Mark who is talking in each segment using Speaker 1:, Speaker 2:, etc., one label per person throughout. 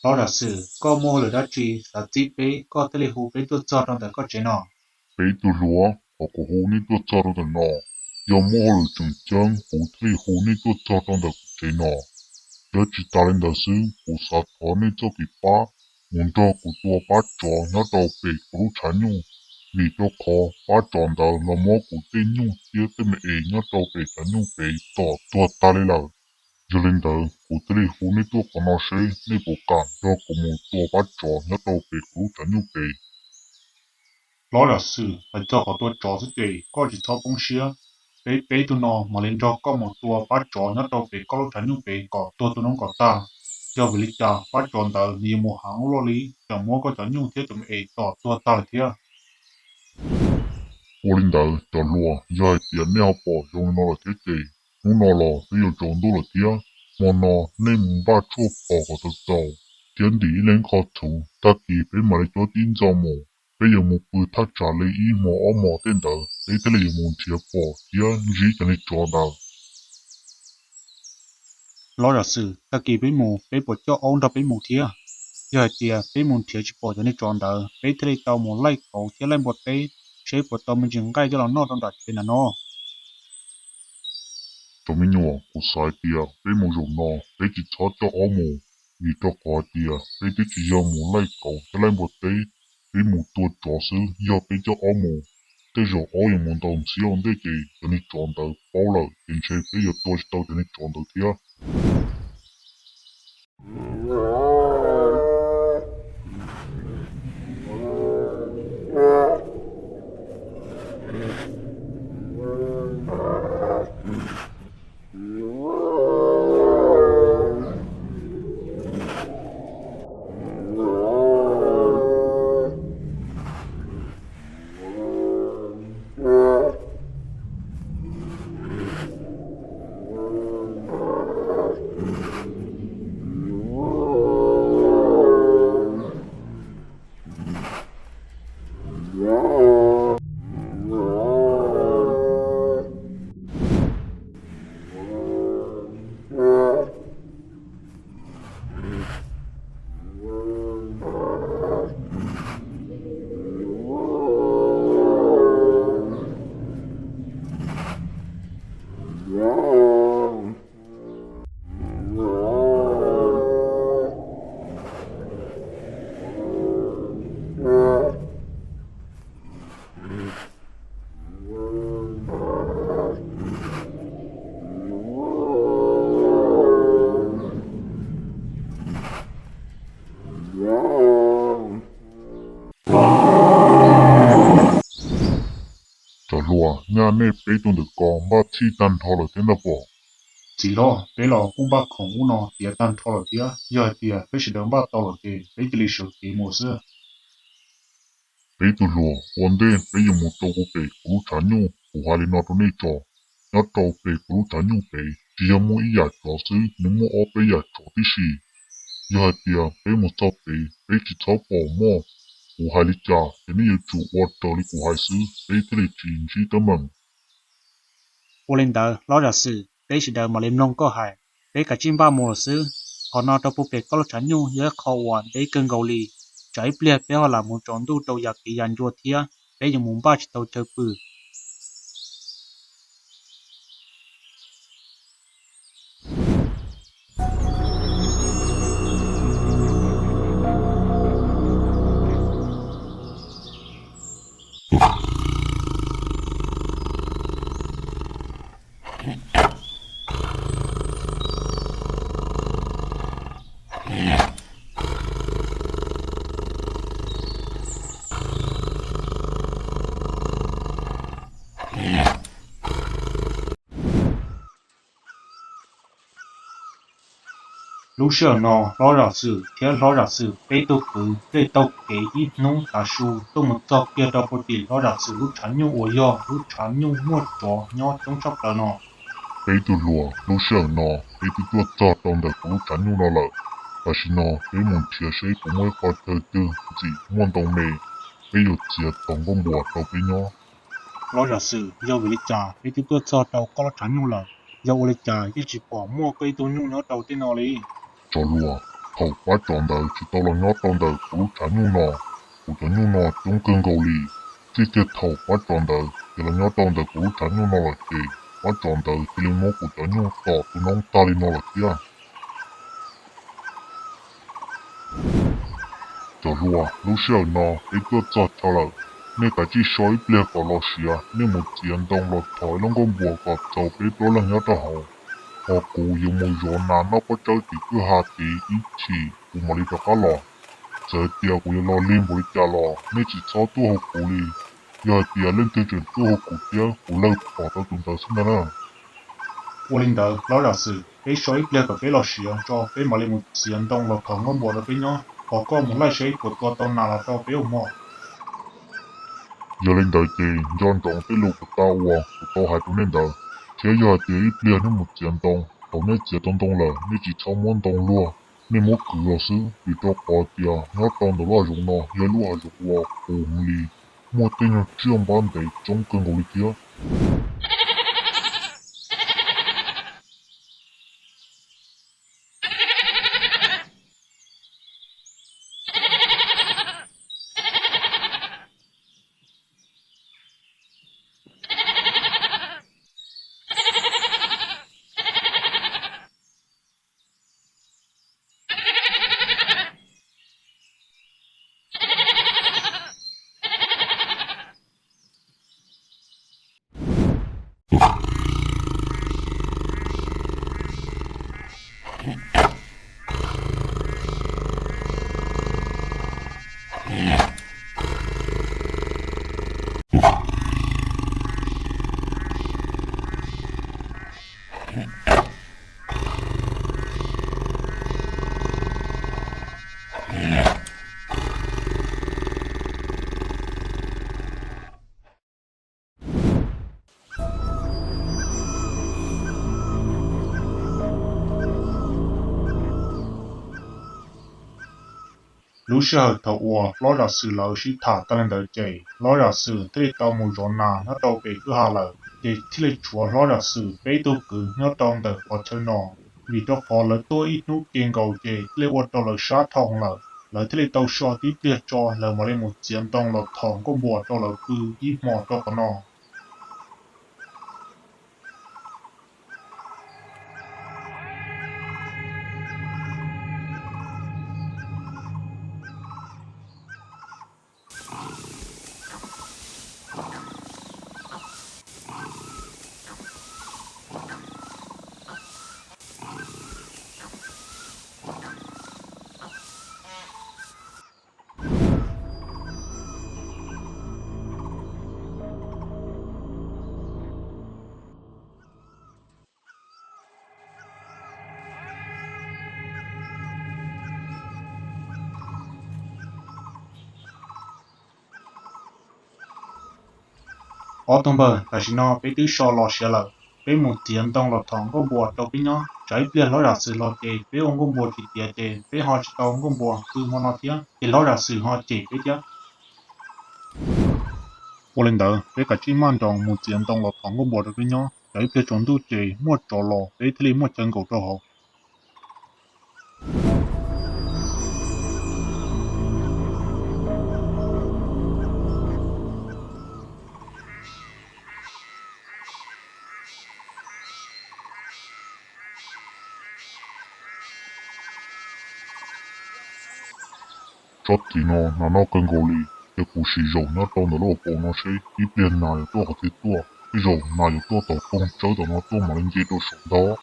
Speaker 1: Lão giả sử có mua lời đã chỉ là chỉ bé có thể hú bé tôi cho trong đời có chế nọ.
Speaker 2: Bé tu lúa họ có hú ní tu cho trong đời nọ. Giờ mua lời chừng chân hú thì hú ní tu cho trong đời chế nọ. Giờ chỉ ta lên đời sư hú sát thọ ní cho kịp ba. Muốn cho cụ tua ba trò nhớ đầu bé cụ chán nhung. Vì cho khó ba tròn đời là mua cụ tên nhung chia tên mẹ nhớ đầu bé chán nhung bé tỏ tua ta lên lời. Giờ lên đời cụ tên hú ní tu có nó sẽ ní bộ cảm cho cụ muốn tua ba trò nhớ đầu bé cụ chán nhung bé.
Speaker 1: Lão giả sử phải cho có tôi trò sức đề có chỉ cho bông xía. Bé bé tôi nọ mà lên cho có một tua bắt trò nhớ đâu bé có lúc tránh nhung bé có tôi nó có ta. Do vì lý cha bắt trò đời nhiều một hàng lo lý chẳng mua có tránh nhung thế tụi mẹ tỏ tua ta là thế.
Speaker 2: Ô linh đời cho lùa dài tiền neo bỏ dùng nó là thế gì nó nó là bây giờ trốn đô là thế mà nó nên muốn ba chua bỏ có thật giàu tiền đi lên khó thủ ta kỳ phải mà cho tin giàu mồ bây giờ một bữa ta trả lấy ý mò ở mò tên đời lấy thế là muốn thiệt bỏ thế gì cho nên cho đời
Speaker 1: Lão giả sử ta kỳ bé mù bé bỏ cho ông ra bé mù thế. Giờ thì bé mù thiệt chỉ bỏ cho nên tròn đời bé thế tao muốn lấy cầu thế lên một bé chế bỏ tao mình chừng gai cho nó nó trong đặt bên là nó.
Speaker 2: cho mình nhỏ của sai tiền bây một dùng nó bây chỉ cho ở mồ vì cho khó tiền bây chỉ giờ muốn lấy cầu thế lên một bé bây một tuổi trò sư giờ bây cho ở mồ thế giờ ở những món đồ sử dụng thế gì cho nên chọn được bao lâu hiện chế bây giờ tôi sẽ cho nên chọn được thế cho lùa nhà nè bây tôi được con ba chi tan thọ là thế nào bỏ
Speaker 1: Chỉ lo bé lo cũng ba khổng u nó tiệt tan thọ là thế. Giờ thì bé chỉ đỡ ba tao là thế bé chỉ lịch sử thì một xưa.
Speaker 2: bây tôi lùa ổn định bây giờ một tàu của bé cú chán nhung của hai lên nó tôi nên cho nó tàu bé cú chán nhung bé chỉ là mỗi ý cho sư nếu mỗi ở bé cho tí gì giờ thì bé một tàu bé chỉ tàu bỏ mò của hai lý cha thế nên chủ ở tàu lý của hai sư bé thế là chỉ chỉ tấm bằng
Speaker 1: Ô lên đời lão giả sử bé chỉ đỡ mà lên nông có hại bé cả chim ba mùa xứ còn nó đâu bé có lúc tránh nhung nhớ khó hoàn bé cơn gầu lì trái bia bé họ làm một tròn tu đầu giặc kỳ dàn chua thía bé dùng muốn ba chỉ tàu chơi bự. Lúc xưa nó lão giả sử theo lão giả sử bé tôi cứ để tàu kế ít nông ta su tôi một tàu kia đâu có tiền lão giả sử lúc tránh nhung ủi do lúc tránh nhung mua chó nhó trong chốc đó nó.
Speaker 2: bé tôi lùa lúc sợ nó bé tôi tua cho trong đời cú chán nhung nó lợi và xin nó bé muốn chia sẻ cũng mới có chơi tư gì muốn đồng mê bé yêu chia tổng con bùa tàu bé nhó
Speaker 1: Lão giả sử do vì lịch trả bé tôi cho tàu có lúc tránh nhung là do lịch trả chỉ bỏ mua cây tôi nhung nhó tàu tên nó đi.
Speaker 2: cho lùa thầu quá tròn đời chỉ tao là nhót tròn đời của lúc chán nhu nọ của chán nhu nọ chúng cơn gầu lì chỉ chết thầu quá tròn đời chỉ là nhót tròn đời của lúc chán nhu nọ là gì quá tròn đời chỉ linh mốt của chán nhu tỏ tụi nông ta đi nọ là kia cho lúa lúc xưa nọ ít có chọt cho là nên cái chỉ sói bia của lò xìa nên một chiến đông lọt thỏi nó có bùa có trâu bếp đó là nhớ cho họ cụ dùng một gió nà nó có chơi thì cứ hà tí ít chỉ cụ mà đi cho cá lò giờ tiệt cụ lò lên bồi trả lò nên chỉ cho tu học cụ đi giờ tiệt lên tiêu chuẩn tu học cụ tiệt cụ lâu bỏ tao chúng ta xin đó
Speaker 1: 我领导老老师给小一两个给老师做给马里木自然动了堂我摸了边样我个木来水不多到哪了到别摸
Speaker 2: giờ lên đời thì John trọng cái lục của tao hai tụi nên đời thế giờ thì ít liền nó một chiến đông hầu nên chiến đông là nên chỉ cho món đông luôn nên mỗi cứ là sự vì cho có tiền nó đông đó là dùng nó giờ lúc là dùng vào cùng đi mua tiền là chưa bán để trong cơn goli kia
Speaker 1: lúc sau thầu ua lo ra sự lão sĩ thả tên đời chạy lo ra sự thế tao một giọt nà nó tao bị cứ hà lợ để thì lấy chúa lo ra sự bé tôi cứ nó tao đời ở chơi nọ vì đó họ là tôi ít nút tiền cầu chạy lấy ô tô là sát thòng lợ lợ thì lấy tao so tiếp liệt cho lợ mà lấy một chiến tông là thòng có bùa cho lợ cứ ít mò cho cái nọ ở trong bờ là chỉ nó bé tứ so lò xẻ lợ bé một tiền tông lọt thòng có bùa tàu bé nhó trái bia ló ra sự lọt chè bé ông có bùa thì tiệt chè bé họ chỉ tàu có bùa cứ món nó tiếng thì ló ra sự họ chè bé chứ我领导bé cả chỉ mang trong một tiền tông lọt thòng có bùa được bé nhó trái bia chúng tôi chè mua trò lò bé thì mua chân cầu cho họ
Speaker 2: cho thì nó cần goli cái cú sĩ dầu nó tao nó lo bỏ nó sẽ ít liền này tôi có thể tua cái dầu này tôi tao không chơi tao nó tôi mà lên dây tôi sống đó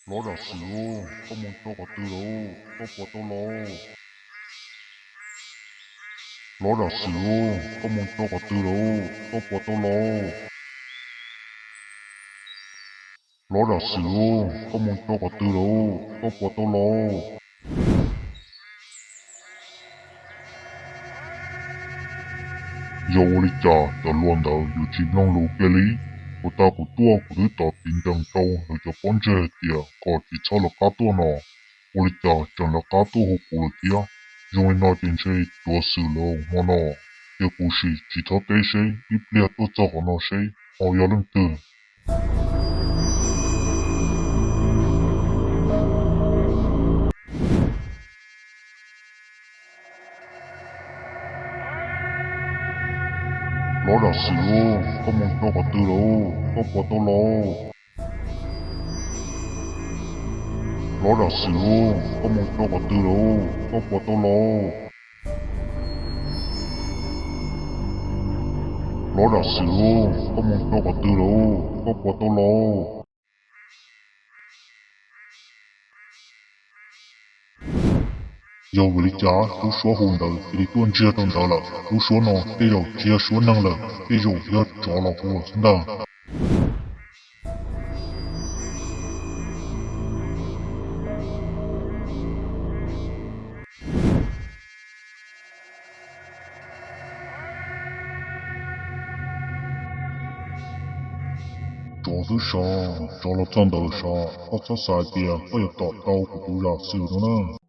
Speaker 2: nó đã sửa không muốn cho có tư đâu có bỏ tao lo nó đã sửa không muốn cho có tư đâu có bỏ tao lo nó đã sửa không muốn cho có tư đâu có bỏ tao lo giờ đi trả ta luôn đầu dù chỉ nông lũ kia lý của ta của tua của đứa ta tin rằng tao rồi cho con chơi tiệt còn chỉ cho là cá tua nọ của đi trả chẳng là cá tua hụt của kia 因为那件事做事了，我呢，也不是其他这些，一不了多做好那些，我要认得。老大事哦，根本做不到喽，做不到喽。老大事哦，根本做不到喽，做不到喽。老大事哦，根本做不到喽，做不到喽。要为了家都说红的，给你断接等到了，都说呢，得要接说能了，得要要抓老婆，真的。抓是啥？抓了长大的啥？好操塞的啊！我要打倒不都让死了呢？